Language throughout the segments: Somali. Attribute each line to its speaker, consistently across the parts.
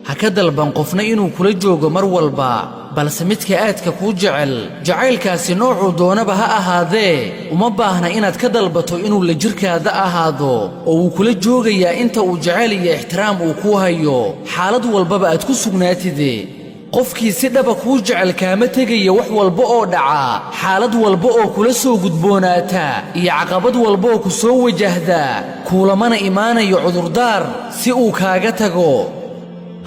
Speaker 1: haka dalban qofna inuu kula joogo mar walba balse midka aadka ku jacaylkaasi noocu doonaba ha ahaadee uma baahna inaad ka dalbato inuu la jirkaada ahaado oo uu kula joogayaa inta uu jacayl iyo ixtiraam uu ku hayo xaalad walbaba aad ku sugnaatide qofkii si dhaba kuu jecel kaama tegaya wax walba oo dhaca xaalad walba oo kula soo gudboonaata iyo caqabad walba oo ku soo wajahda kuulamana imaanayo cudurdaar si uu kaaga tago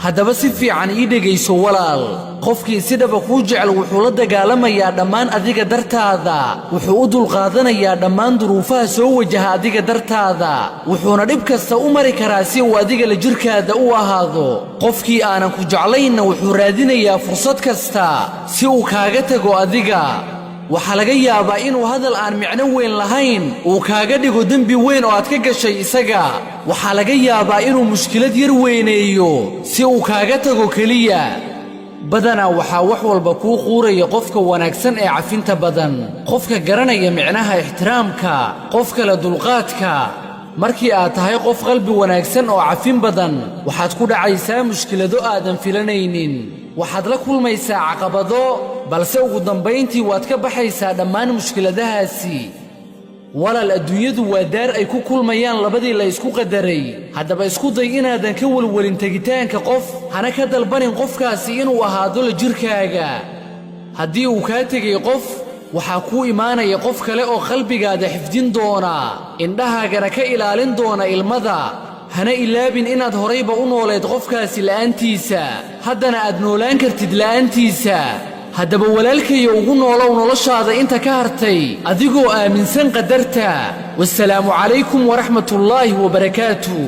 Speaker 1: haddaba si fiican ii dhegayso walaal qofkii si dhaba kuu jecel wuxuu la dagaalamayaa dhammaan adiga dartaada wuxuu u dulqaadanayaa dhammaan duruufaha soo wajaha adiga dartaada wuxuuna dhib kasta u mari karaa si uu adiga la jirkaada u ahaado qofkii aanan ku jeclaynna wuxuu raadinayaa fursad kasta si uu kaaga tago adiga waxaa laga yaabaa inuu hadal aan micno weyn lahayn uu kaaga dhigo dembi weyn oo aad ka gashay isaga waxaa laga yaabaa inuu mushkilad yar weyneeyo si uu kaaga tago keliya badanaa waxaa wax walba kuu quuraya qofka wanaagsan ee cafinta badan qofka garanaya micnaha ixtiraamka qofka la dulqaadka markii aad tahay qof qalbi wanaagsan oo cafin badan waxaad ku dhacaysaa mushkilado aadan filanaynin waxaad la kulmaysaa caqabado balse ugu dambayntii waad ka baxaysaa dhammaan mushkiladahaasi walaal adduunyadu waa daar ay ku kulmayaan labadii la isku qadaray haddaba isku day inaadan ka walwalin tegitaanka qof hana ka dalbanin qofkaasi inuu ahaado la jirkaaga haddii uu kaa tegay qof waxaa kuu imaanaya qof kale oo qalbigaada xifdin doona indhahaagana ka ilaalin doona ilmada hana ilaabin inaad horayba u nooleed qofkaasi la'aantiisa haddana aad noolaan kartid la'aantiisa haddaba walaalkayo ugu noolow noloshaada inta ka hartay adigoo aaminsan qadarta wassalaamu calaykum waraxmatullaahi wabarakaatuh